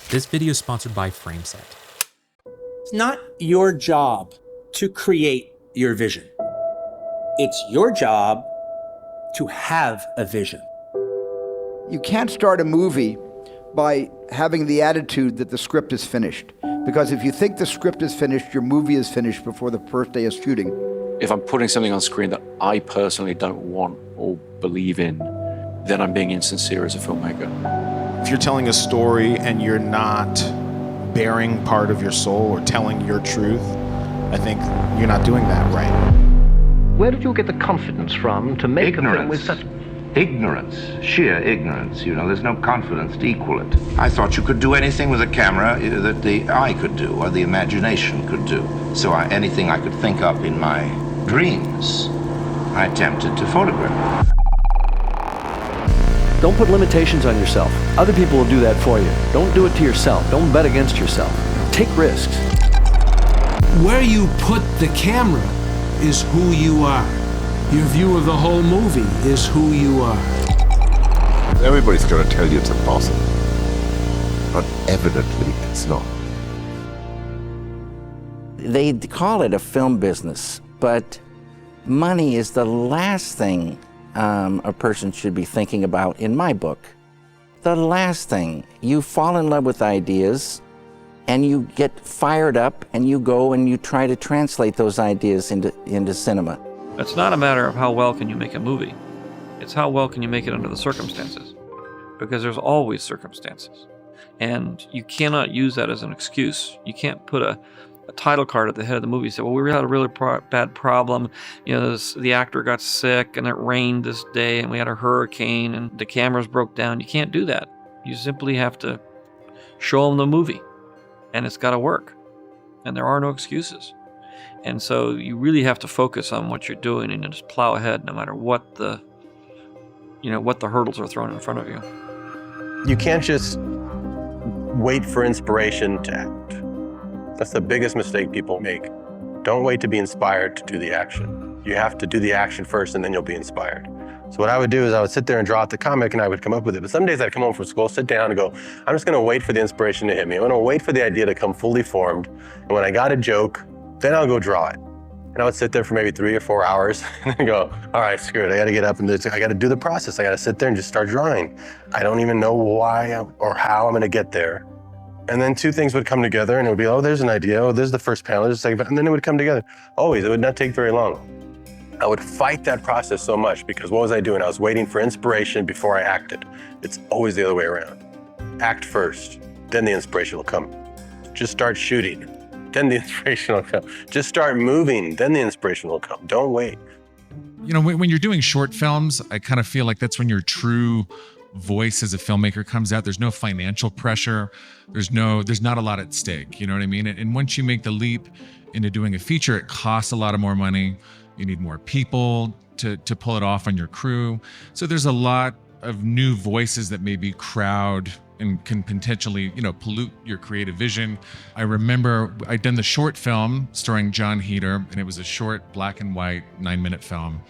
This video is sponsored by Frameset. It's not your job to create your vision. It's your job to have a vision. You can't start a movie by having the attitude that the script is finished. Because if you think the script is finished, your movie is finished before the first day of shooting. If I'm putting something on screen that I personally don't want or believe in, then I'm being insincere as a filmmaker. If you're telling a story and you're not bearing part of your soul or telling your truth, I think you're not doing that right. Where did you get the confidence from to make a film with such... Ignorance, sheer ignorance. You know, there's no confidence to equal it. I thought you could do anything with a camera that the eye could do or the imagination could do. So anything I could think up in my dreams, I attempted to photograph. Don't put limitations on yourself. Other people will do that for you. Don't do it to yourself. Don't bet against yourself. Take risks. Where you put the camera is who you are. Your view of the whole movie is who you are. Everybody's going to tell you it's impossible, but evidently it's not. They call it a film business, but money is the last thing a person should be thinking about in my book. The last thing. You fall in love with ideas and you get fired up and you go and you try to translate those ideas into cinema. It's not a matter of how well can you make a movie. It's how well can you make it under the circumstances. Because there's always circumstances. And you cannot use that as an excuse. You can't put a title card at the head of the movie and say, well, we had a really bad problem. You know, the actor got sick and it rained this day and we had a hurricane and the cameras broke down. You can't do that. You simply have to show them the movie. And it's got to work. And there are no excuses. And so you really have to focus on what you're doing and just plow ahead no matter what the hurdles are thrown in front of you. You can't just wait for inspiration to act. That's the biggest mistake people make. Don't wait to be inspired to do the action. You have to do the action first and then you'll be inspired. So what I would do is I would sit there and draw out the comic and I would come up with it. But some days I'd come home from school, sit down and go, I'm just gonna wait for the inspiration to hit me. I'm gonna wait for the idea to come fully formed. And when I got a joke, then I'll go draw it. And I would sit there for maybe 3 or 4 hours and then go, all right, screw it. I gotta get up and I gotta do the process. I gotta sit there and just start drawing. I don't even know why or how I'm gonna get there. And then two things would come together and it would be, oh, there's an idea. Oh, there's the first panel, there's the second, and then it would come together. Always, it would not take very long. I would fight that process so much because what was I doing? I was waiting for inspiration before I acted. It's always the other way around. Act first, then the inspiration will come. Just start shooting. Then the inspiration will come. Just start moving, then the inspiration will come. Don't wait. You know, when you're doing short films, I kind of feel like that's when your true voice as a filmmaker comes out. There's no financial pressure. There's not a lot at stake. You know what I mean? And once you make the leap into doing a feature, it costs a lot of more money. You need more people to pull it off on your crew. So there's a lot of new voices that maybe crowd and can potentially, pollute your creative vision. I remember I'd done the short film starring John Heder, and it was a short black and white 9-minute film.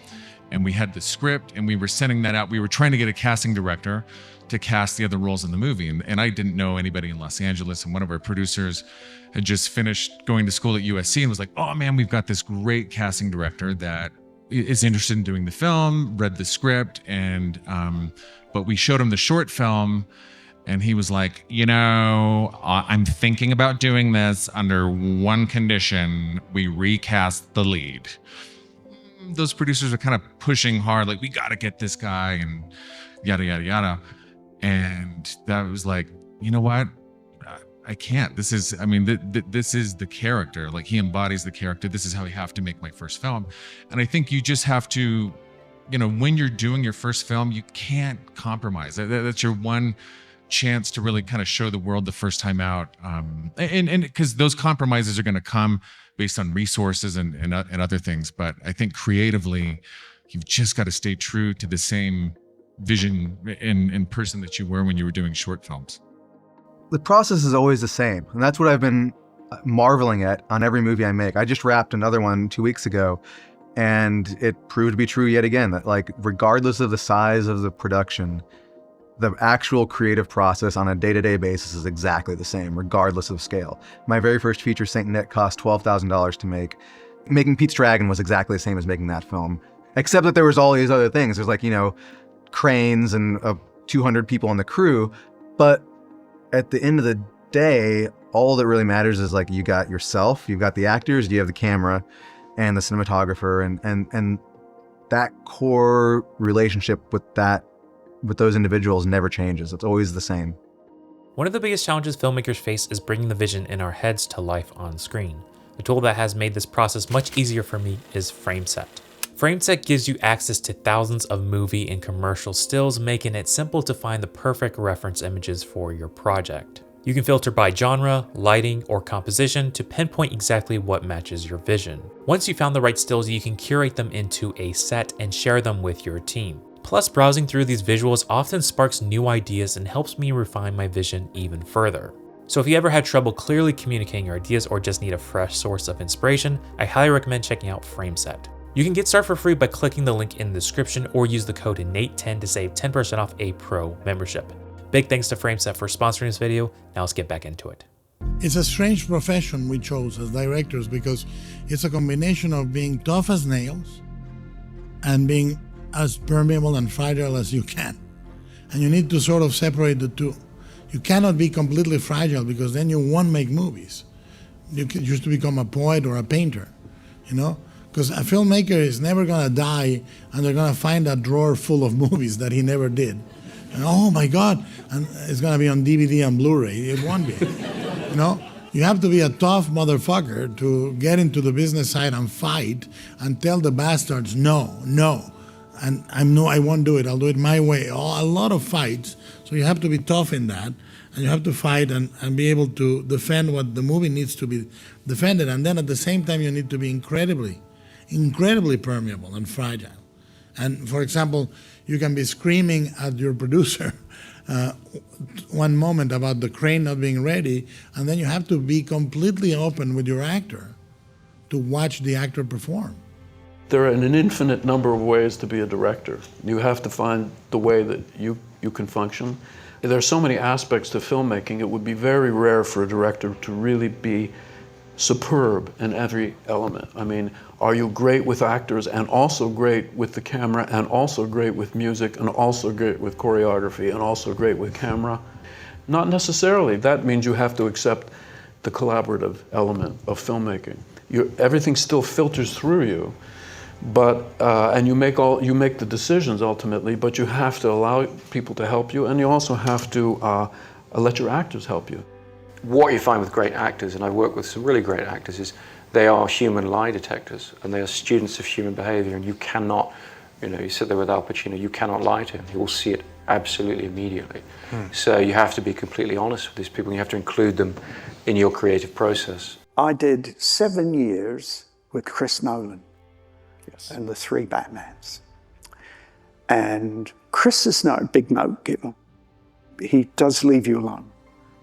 And we had the script and we were sending that out. We were trying to get a casting director to cast the other roles in the movie. And I didn't know anybody in Los Angeles. And one of our producers had just finished going to school at USC and was like, oh man, we've got this great casting director that is interested in doing the film, read the script. And, but we showed him the short film and he was like, I'm thinking about doing this under one condition: we recast the lead. Those producers are kind of pushing hard, like, we got to get this guy and yada, yada, yada. And that was like, you know what? I can't. This is the character. Like, he embodies the character. This is how I have to make my first film. And I think you just have to, when you're doing your first film, you can't compromise. That's your one chance to really kind of show the world the first time out. And because those compromises are going to come based on resources and other things. But I think creatively, you've just got to stay true to the same vision and person that you were when you were doing short films. The process is always the same. And that's what I've been marveling at on every movie I make. I just wrapped another one 2 weeks ago, and it proved to be true yet again, that, like, regardless of the size of the production, the actual creative process on a day-to-day basis is exactly the same, regardless of scale. My very first feature, Saint Nick, cost $12,000 to make. Making Pete's Dragon was exactly the same as making that film, except that there was all these other things. There's like, cranes and 200 people on the crew. But at the end of the day, all that really matters is like, you got yourself, you've got the actors, you have the camera and the cinematographer, and that core relationship with those individuals never changes. It's always the same. One of the biggest challenges filmmakers face is bringing the vision in our heads to life on screen. The tool that has made this process much easier for me is FrameSet. FrameSet gives you access to thousands of movie and commercial stills, making it simple to find the perfect reference images for your project. You can filter by genre, lighting, or composition to pinpoint exactly what matches your vision. Once you've found the right stills, you can curate them into a set and share them with your team. Plus, browsing through these visuals often sparks new ideas and helps me refine my vision even further. So if you ever had trouble clearly communicating your ideas or just need a fresh source of inspiration, I highly recommend checking out FrameSet. You can get started for free by clicking the link in the description or use the code NATE10 to save 10% off a pro membership. Big thanks to FrameSet for sponsoring this video. Now let's get back into it. It's a strange profession we chose as directors because it's a combination of being tough as nails and being as permeable and fragile as you can. And you need to sort of separate the two. You cannot be completely fragile because then you won't make movies. You used to become a poet or a painter, Because a filmmaker is never going to die and they're going to find a drawer full of movies that he never did. And oh my God, and it's going to be on DVD and Blu-ray. It won't be, You have to be a tough motherfucker to get into the business side and fight and tell the bastards, no. And I won't do it. I'll do it my way. A lot of fights. So you have to be tough in that. And you have to fight and be able to defend what the movie needs to be defended. And then at the same time, you need to be incredibly permeable and fragile. And for example, you can be screaming at your producer one moment about the crane not being ready, and then you have to be completely open with your actor to watch the actor perform. There are an infinite number of ways to be a director. You have to find the way that you can function. There are so many aspects to filmmaking, it would be very rare for a director to really be superb in every element. I mean, are you great with actors and also great with the camera and also great with music and also great with choreography and also great with camera? Not necessarily. That means you have to accept the collaborative element of filmmaking. Everything still filters through you, but and you make the decisions ultimately, but you have to allow people to help you, and you also have to let your actors help you. What you find with great actors, and I've worked with some really great actors, is they are human lie detectors and they are students of human behavior, and you cannot, you sit there with Al Pacino, you cannot lie to him. He will see it absolutely immediately. So you have to be completely honest with these people, and you have to include them in your creative process. I did 7 years with Chris Nolan and the 3 Batmans. And Chris is not a big note giver. He does leave you alone.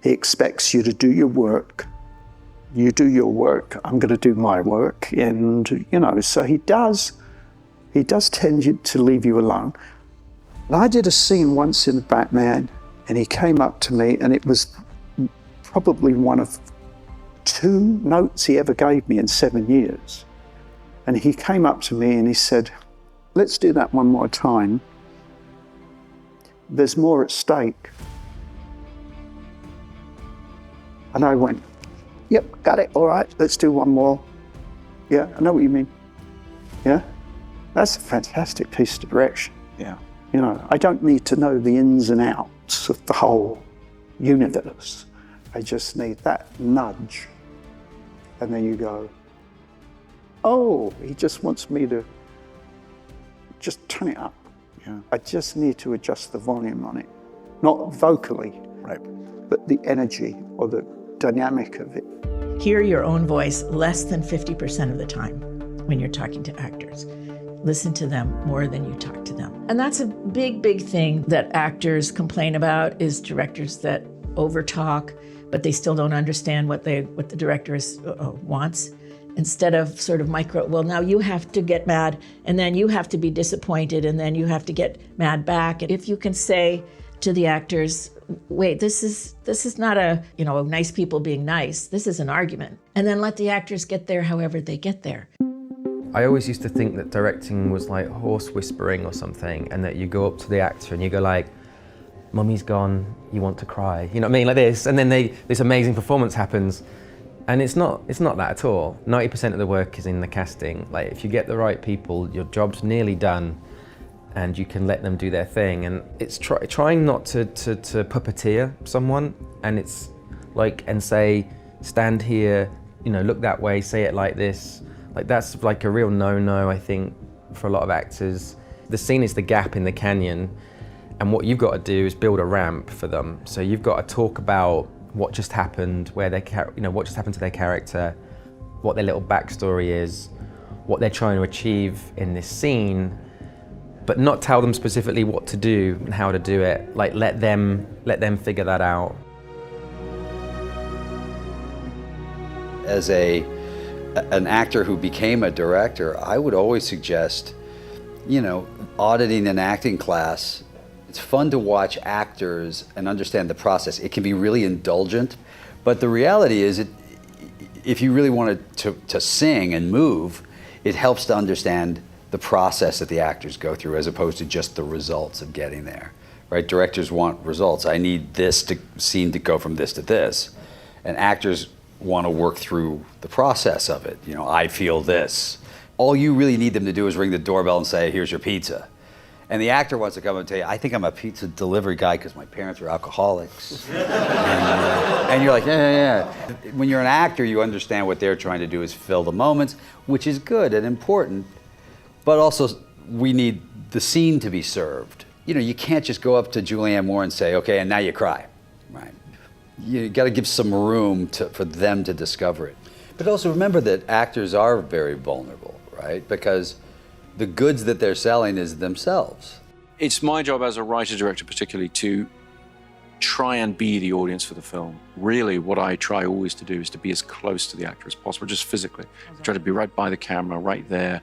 He expects you to do your work. You do your work, I'm going to do my work. And, so he does tend to leave you alone. And I did a scene once in Batman, and he came up to me, and it was probably one of 2 notes he ever gave me in 7 years. And he came up to me and he said, let's do that one more time. There's more at stake. And I went, yep, got it, all right, let's do one more. Yeah, I know what you mean. Yeah, that's a fantastic piece of direction. Yeah, I don't need to know the ins and outs of the whole universe. I just need that nudge. And then you go, oh, he just wants me to just turn it up. Yeah. I just need to adjust the volume on it. Not vocally, right, but the energy or the dynamic of it. Hear your own voice less than 50% of the time when you're talking to actors. Listen to them more than you talk to them. And that's a big, big thing that actors complain about, is directors that overtalk, but they still don't understand what the director wants. Instead of sort of well, now you have to get mad, and then you have to be disappointed, and then you have to get mad back. And if you can say to the actors, wait, this is not a, nice people being nice. This is an argument. And then let the actors get there however they get there. I always used to think that directing was like horse whispering or something, and that you go up to the actor and you go like, Mummy's gone, you want to cry. You know what I mean, like this, and then this amazing performance happens. And it's not that at all. 90% of the work is in the casting. Like, if you get the right people, your job's nearly done, and you can let them do their thing. And it's trying not to puppeteer someone, and it's like, and say, stand here, look that way, say it like this. Like, that's like a real no-no, I think, for a lot of actors. The scene is the gap in the canyon, and what you've got to do is build a ramp for them. So you've got to talk about what just happened, where what just happened to their character, what their little backstory is, what they're trying to achieve in this scene, but not tell them specifically what to do and how to do it. Like, let them figure that out. As an actor who became a director, I would always suggest, auditing an acting class. It's fun to watch actors and understand the process. It can be really indulgent, but the reality is, if you really wanted to sing and move, it helps to understand the process that the actors go through as opposed to just the results of getting there, right? Directors want results. I need this scene to go from this to this, and actors want to work through the process of it. I feel this. All you really need them to do is ring the doorbell and say, here's your pizza. And the actor wants to come and tell you, I think I'm a pizza delivery guy because my parents are alcoholics. and you're like, yeah. When you're an actor, you understand what they're trying to do is fill the moments, which is good and important, but also we need the scene to be served. You can't just go up to Julianne Moore and say, okay, and now you cry, right? You got to give some room for them to discover it. But also remember that actors are very vulnerable, right? Because the goods that they're selling is themselves. It's my job as a writer-director particularly to try and be the audience for the film. Really, what I try always to do is to be as close to the actor as possible, just physically. Try to be right by the camera, right there,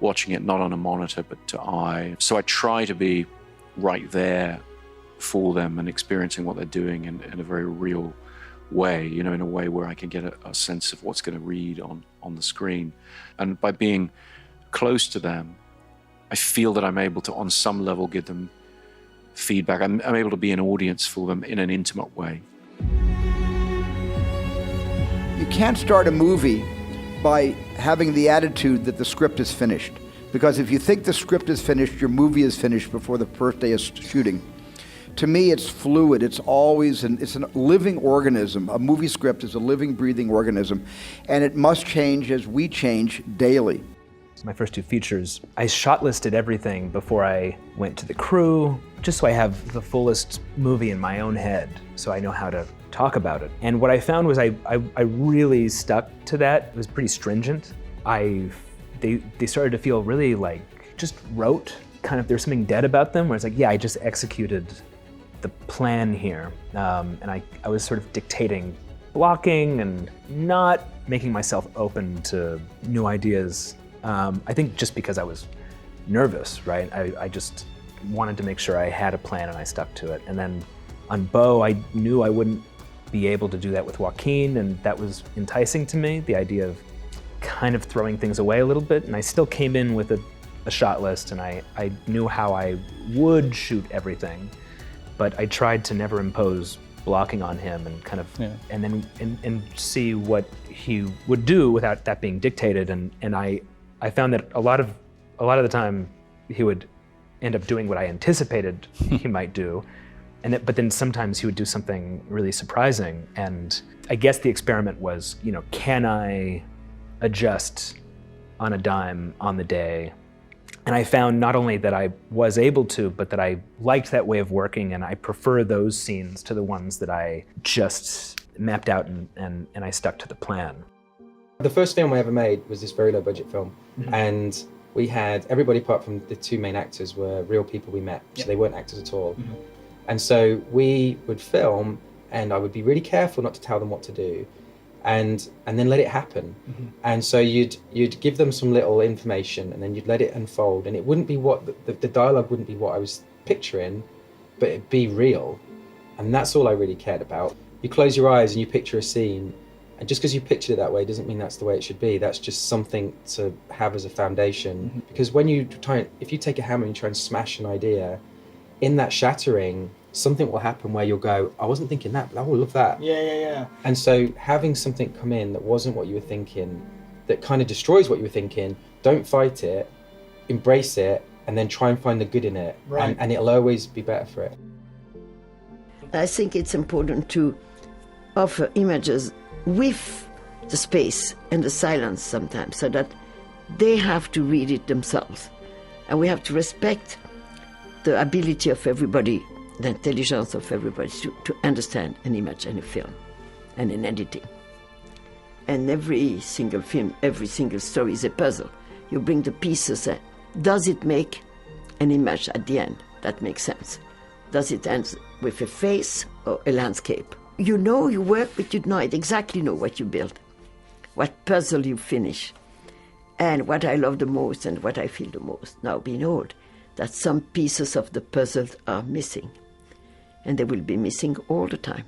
watching it not on a monitor, but to eye. So I try to be right there for them and experiencing what they're doing in a very real way, in a way where I can get a sense of what's going to read on the screen. And by being close to them, I feel that I'm able to, on some level, give them feedback. I'm able to be an audience for them in an intimate way. You can't start a movie by having the attitude that the script is finished. Because if you think the script is finished, your movie is finished before the first day of shooting. To me, it's fluid. It's always it's a living organism. A movie script is a living, breathing organism, and it must change as we change daily. My first two features, I shot-listed everything before I went to the crew, just so I have the fullest movie in my own head, so I know how to talk about it. And what I found was I really stuck to that. It was pretty stringent. They started to feel really like just rote, kind of there's something dead about them, where it's like, yeah, I just executed the plan here. And I was sort of dictating blocking and not making myself open to new ideas. I think just because I was nervous, right? I just wanted to make sure I had a plan and I stuck to it. And then on Beau, I knew I wouldn't be able to do that with Joaquin, and that was enticing to me, the idea of kind of throwing things away a little bit. And I still came in with a shot list, and I knew how I would shoot everything, but I tried to never impose blocking on him and kind of, and then see what he would do without that being dictated. And I found that a lot of the time he would end up doing what I anticipated he might do, but then sometimes he would do something really surprising. And I guess the experiment was, can I adjust on a dime on the day? And I found not only that I was able to, but that I liked that way of working, and I prefer those scenes to the ones that I just mapped out and I stuck to the plan. The first film I ever made was this very low budget film. And we had everybody apart from the two main actors were real people we met, so they weren't actors at all. And so we would film, and I would be really careful not to tell them what to do, and then let it happen. And so you'd give them some little information, and then you'd let it unfold, and it wouldn't be what the dialogue wouldn't be what I was picturing, but it be real. And that's all I really cared about. You close your eyes and you picture a scene, and just because you pictured it that way doesn't mean that's the way it should be. That's just something to have as a foundation. Because when you if you take a hammer and you try and smash an idea, in that shattering, something will happen where you'll go, I wasn't thinking that, but I will love that. Yeah. And so having something come in that wasn't what you were thinking, that kind of destroys what you were thinking, don't fight it, embrace it, and then try and find the good in it. Right. And it'll always be better for it. I think it's important to offer images with the space and the silence sometimes, so that they have to read it themselves. And we have to respect the ability of everybody, the intelligence of everybody to understand an image and a film and in editing. And every single film, every single story is a puzzle. You bring the pieces in. Does it make an image at the end that makes sense? Does it end with a face or a landscape? You know you work, but you exactly know what you build, what puzzle you finish. And what I love the most and what I feel the most now being old, that some pieces of the puzzle are missing. And they will be missing all the time.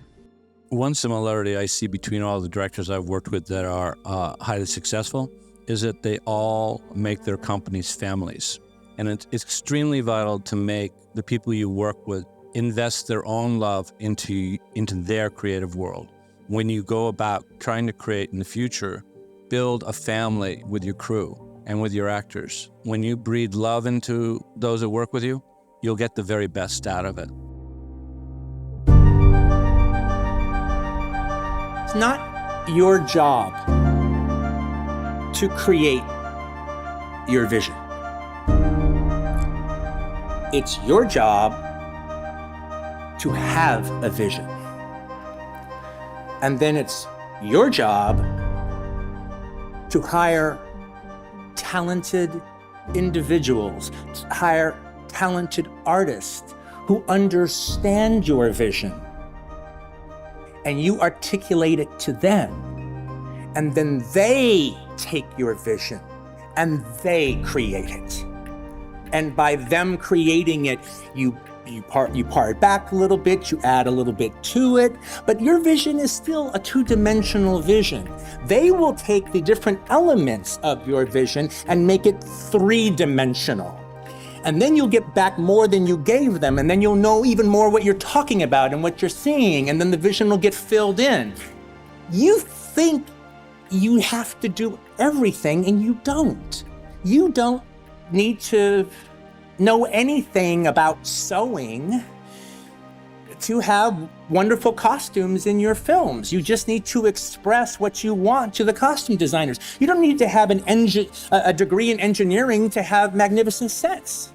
One similarity I see between all the directors I've worked with that are highly successful is that they all make their companies families. And it's extremely vital to make the people you work with invest their own love into their creative world. When you go about trying to create in the future, build a family with your crew and with your actors. When you breathe love into those that work with you, you'll get the very best out of it. It's not your job to create your vision. It's your job to have a vision. And then it's your job to hire talented individuals, to hire talented artists who understand your vision. And you articulate it to them. And then they take your vision and they create it. And by them creating it, you part it back a little bit, you add a little bit to it, but your vision is still a two-dimensional vision. They will take the different elements of your vision and make it three-dimensional. And then you'll get back more than you gave them, and then you'll know even more what you're talking about and what you're seeing, and then the vision will get filled in. You think you have to do everything, and you don't. You don't need to know anything about sewing to have wonderful costumes in your films. You just need to express what you want to the costume designers. You don't need to have a degree in engineering to have magnificent sets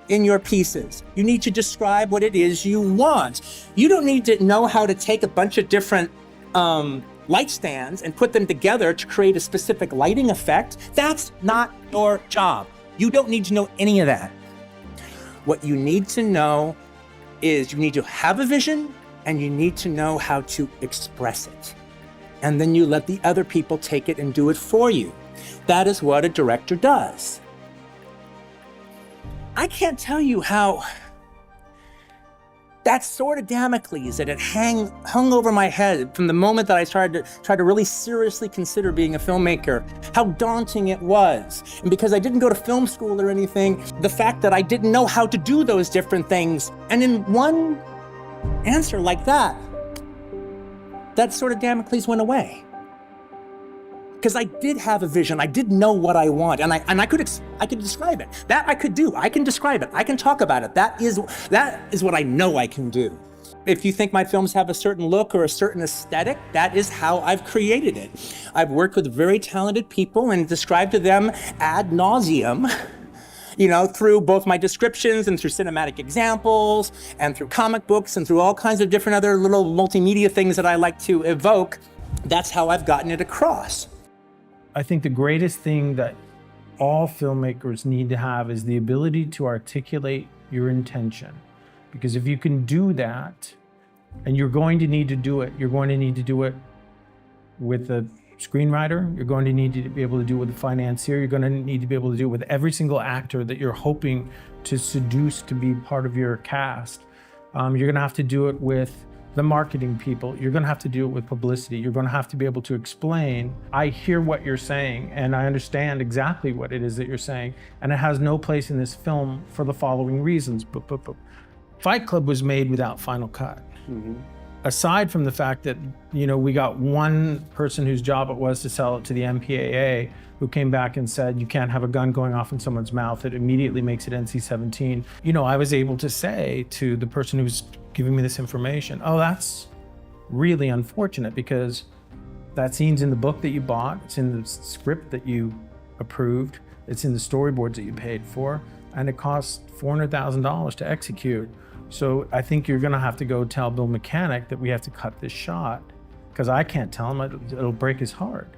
in your pieces. You need to describe what it is you want. You don't need to know how to take a bunch of different light stands and put them together to create a specific lighting effect. That's not your job. You don't need to know any of that. What you need to know is you need to have a vision and you need to know how to express it. And then you let the other people take it and do it for you. That is what a director does. I can't tell you how that sword of Damocles that it hung over my head from the moment that I started to try to really seriously consider being a filmmaker, how daunting it was. And because I didn't go to film school or anything, the fact that I didn't know how to do those different things. And in one answer like that, that sword of Damocles went away. Because I did have a vision, I did know what I want, and I could describe it. That I could do, I can describe it, I can talk about it. That is what I know I can do. If you think my films have a certain look or a certain aesthetic, that is how I've created it. I've worked with very talented people and described to them ad nauseum, through both my descriptions and through cinematic examples and through comic books and through all kinds of different other little multimedia things that I like to evoke. That's how I've gotten it across. I think the greatest thing that all filmmakers need to have is the ability to articulate your intention. Because if you can do that, and you're going to need to do it, you're going to need to do it with a screenwriter, you're going to need to be able to do it with a financier, you're going to need to be able to do it with every single actor that you're hoping to seduce to be part of your cast. You're going to have to do it with the marketing people. You're going to have to do it with publicity. You're going to have to be able to explain, I hear what you're saying and I understand exactly what it is that you're saying, and it has no place in this film for the following reasons. Fight Club was made without final cut. Aside from the fact that, we got one person whose job it was to sell it to the MPAA, who came back and said, you can't have a gun going off in someone's mouth. It immediately makes it NC-17. I was able to say to the person who's giving me this information, oh, that's really unfortunate, because that scene's in the book that you bought, it's in the script that you approved, it's in the storyboards that you paid for, and it costs $400,000 to execute. So I think you're gonna have to go tell Bill Mechanic that we have to cut this shot, because I can't tell him, it'll break his heart.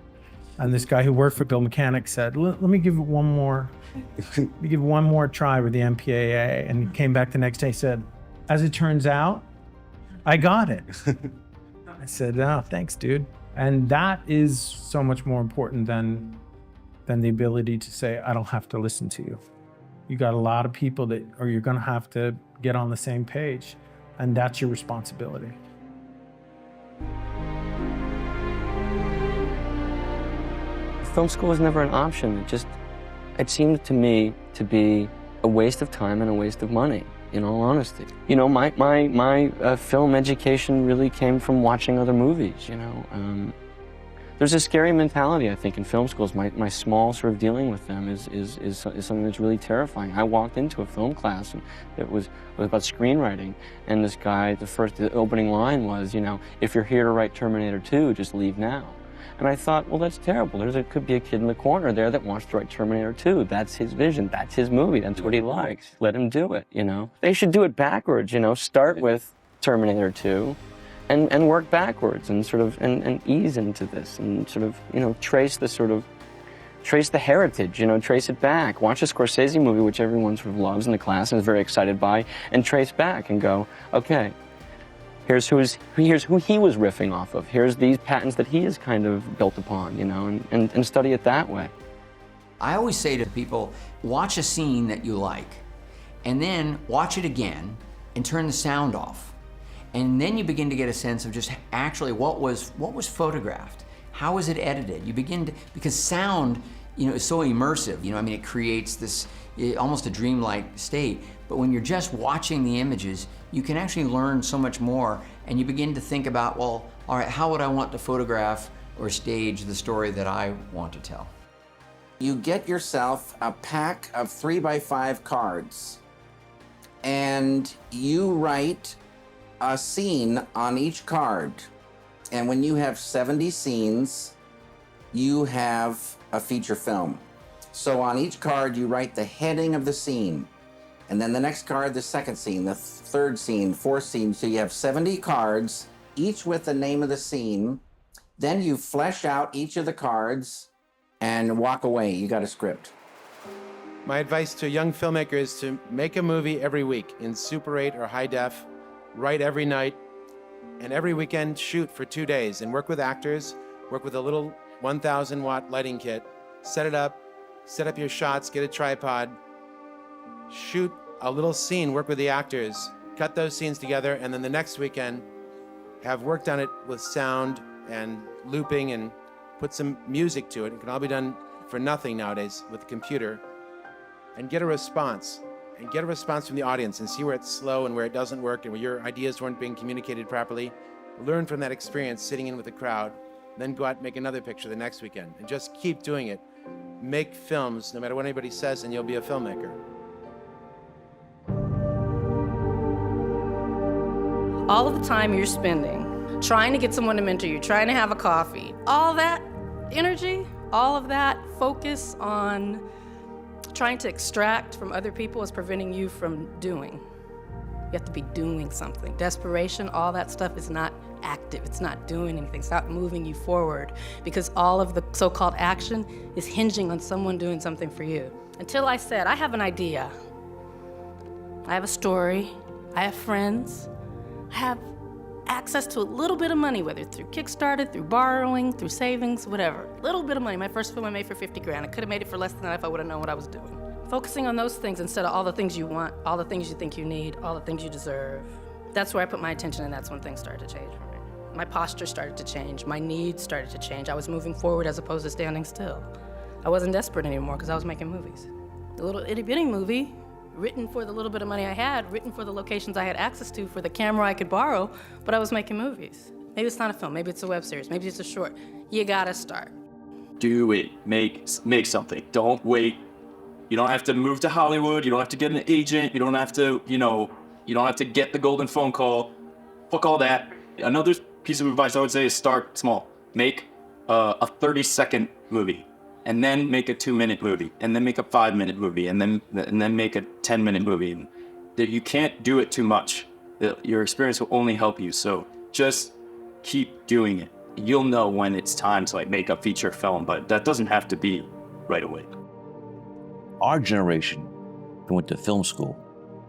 And this guy who worked for Bill Mechanic said, let me give it one more try with the MPAA. And he came back the next day and said, as it turns out, I got it. I said, oh, thanks, dude. And that is so much more important than the ability to say, I don't have to listen to you. You got a lot of people or you're gonna have to get on the same page, and that's your responsibility. Film school was never an option. It seemed to me to be a waste of time and a waste of money, in all honesty. My film education really came from watching other movies, There's a scary mentality, I think, in film schools. My small sort of dealing with them is something that's really terrifying. I walked into a film class and it was about screenwriting, and this guy, the opening line was, if you're here to write Terminator 2, just leave now. And I thought, well, that's terrible. There could be a kid in the corner there that wants to write Terminator 2. That's his vision. That's his movie. That's what he likes. Let him do it, They should do it backwards, Start with Terminator 2 and work backwards and sort of and ease into this and sort of, trace the heritage, trace it back. Watch a Scorcese movie, which everyone sort of loves in the class and is very excited by, and trace back and go, okay, here's who he was riffing off of. Here's these patents that he has kind of built upon, and study it that way. I always say to people, watch a scene that you like, and then watch it again and turn the sound off. And then you begin to get a sense of just actually what was photographed. How was it edited? You begin to, because sound, is so immersive. It creates this almost a dreamlike state. But when you're just watching the images, you can actually learn so much more, and you begin to think about, well, all right, how would I want to photograph or stage the story that I want to tell? You get yourself a pack of 3x5 cards, and you write a scene on each card. And when you have 70 scenes, you have a feature film. So on each card, you write the heading of the scene. And then the next card, the second scene, the third scene, fourth scene. So you have 70 cards, each with the name of the scene. Then you flesh out each of the cards and walk away. You got a script. My advice to a young filmmaker is to make a movie every week in Super 8 or high def, write every night, and every weekend shoot for 2 days and work with actors, work with a little 1,000 watt lighting kit, set up your shots, get a tripod, shoot a little scene, work with the actors, cut those scenes together, and then the next weekend have worked on it with sound and looping and put some music to it. It can all be done for nothing nowadays with a computer, and get a response. And get a response from the audience and see where it's slow and where it doesn't work and where your ideas weren't being communicated properly. Learn from that experience sitting in with the crowd, then go out and make another picture the next weekend, and just keep doing it. Make films, no matter what anybody says, and you'll be a filmmaker. All of the time you're spending trying to get someone to mentor you, trying to have a coffee, all that energy, all of that focus on trying to extract from other people is preventing you from doing. You have to be doing something. Desperation, all that stuff is not active. It's not doing anything. It's not moving you forward, because all of the so-called action is hinging on someone doing something for you. Until I said, I have an idea. I have a story. I have friends. I have access to a little bit of money, whether it's through Kickstarter, through borrowing, through savings, whatever. A little bit of money. My first film I made for 50 grand. I could have made it for less than that if I would have known what I was doing. Focusing on those things instead of all the things you want, all the things you think you need, all the things you deserve. That's where I put my attention, and that's when things started to change for me. My posture started to change. My needs started to change. I was moving forward as opposed to standing still. I wasn't desperate anymore because I was making movies. A little itty-bitty movie, written for the little bit of money I had, written for the locations I had access to, for the camera I could borrow, but I was making movies. Maybe it's not a film, maybe it's a web series, maybe it's a short. You gotta start. Do it, make something. Don't wait. You don't have to move to Hollywood, you don't have to get an agent, you don't have to, you don't have to get the golden phone call. Fuck all that. Another piece of advice I would say is start small. Make a 30-second movie, and then make a 2-minute movie, and then make a 5-minute movie, and then make a 10-minute movie. You can't do it too much. Your experience will only help you, so just keep doing it. You'll know when it's time to make a feature film, but that doesn't have to be right away. Our generation went to film school.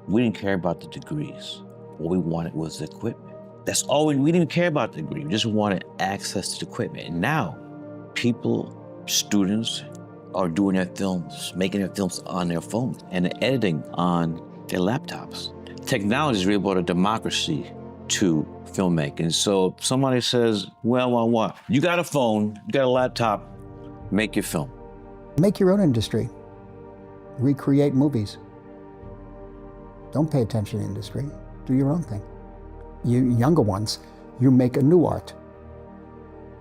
We didn't care about the degrees. What we wanted was the equipment. That's all we didn't care about the degree. We just wanted access to the equipment. And now, students are doing their films, making their films on their phones and editing on their laptops. Technology is really brought a democracy to filmmaking. So if somebody says, well, what? You got a phone, you got a laptop, make your film. Make your own industry. Recreate movies. Don't pay attention to the industry. Do your own thing. You younger ones, you make a new art.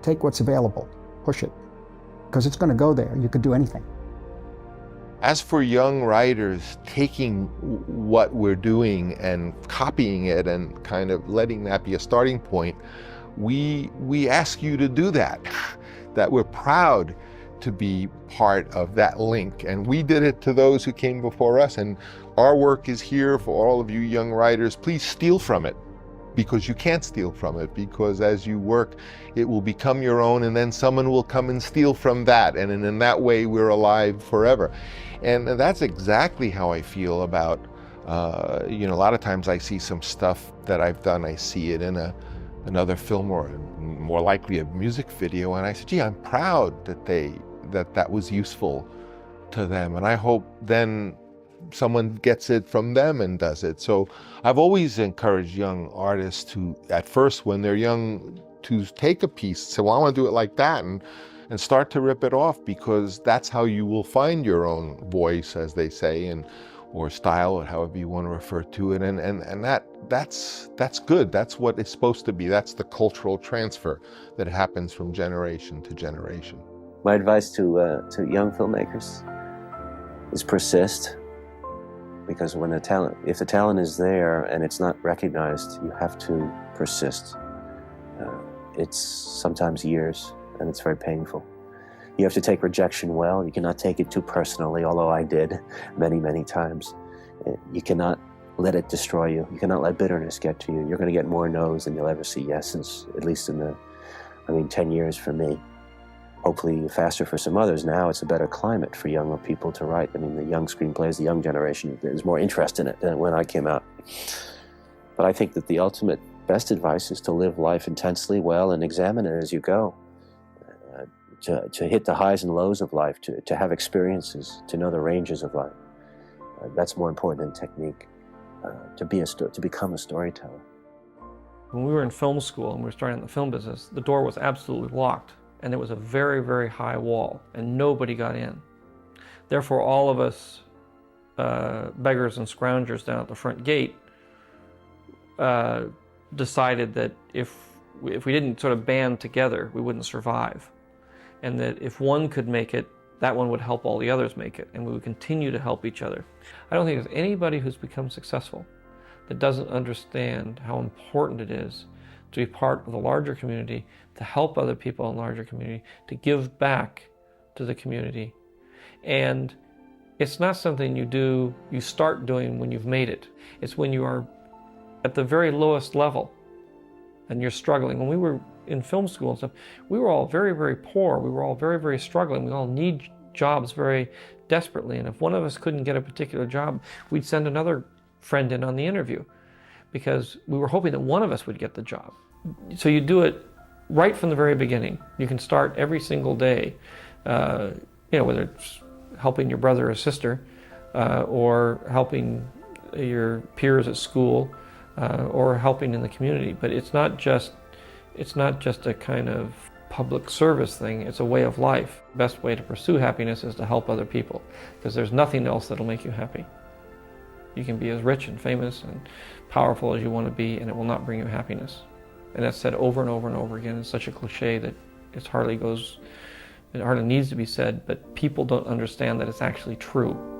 Take what's available, push it, because it's going to go there. You could do anything. As for young writers, taking what we're doing and copying it and kind of letting that be a starting point, we ask you to do that, that we're proud to be part of that link. And we did it to those who came before us, and our work is here for all of you young writers. Please steal from it, because you can't steal from it, because as you work, it will become your own, and then someone will come and steal from that, and in that way, we're alive forever. And that's exactly how I feel about, a lot of times I see some stuff that I've done, I see it in another film or more likely a music video, and I say, gee, I'm proud that was useful to them, and I hope then someone gets it from them and does it. So I've always encouraged young artists to, at first when they're young, to take a piece, say, well, I want to do it like that, and start to rip it off, because that's how you will find your own voice, as they say, or style, or however you want to refer to it. And that's good. That's what it's supposed to be. That's the cultural transfer that happens from generation to generation. My advice to young filmmakers is persist, because if the talent is there and it's not recognized, you have to persist. It's sometimes years, and it's very painful. You have to take rejection well. You cannot take it too personally, although I did many, many times. You cannot let it destroy you. You cannot let bitterness get to you. You're going to get more no's than you'll ever see yeses, at least in 10 years for me. Hopefully faster for some others. Now it's a better climate for younger people to write. The young screenplays, the young generation, there's more interest in it than when I came out. But I think that the ultimate best advice is to live life intensely well and examine it as you go. To hit the highs and lows of life, to have experiences, to know the ranges of life. That's more important than technique, to become a storyteller. When we were in film school and we were starting in the film business, the door was absolutely locked, and there was a very, very high wall, and nobody got in. Therefore, all of us beggars and scroungers down at the front gate decided that if we didn't sort of band together, we wouldn't survive. And that if one could make it, that one would help all the others make it, and we would continue to help each other. I don't think there's anybody who's become successful that doesn't understand how important it is to be part of the larger community, to help other people in the larger community, to give back to the community. And it's not something you start doing when you've made it. It's when you are at the very lowest level and you're struggling. When we were in film school and stuff, we were all very, very poor. We were all very, very struggling. We all need jobs very desperately. And if one of us couldn't get a particular job, we'd send another friend in on the interview, because we were hoping that one of us would get the job. So you do it right from the very beginning. You can start every single day, whether it's helping your brother or sister, or helping your peers at school, or helping in the community. But it's not just a kind of public service thing, it's a way of life. The best way to pursue happiness is to help other people, because there's nothing else that'll make you happy. You can be as rich and famous and powerful as you want to be, and it will not bring you happiness. And that's said over and over and over again. It's such a cliche that it hardly needs to be said, but people don't understand that it's actually true.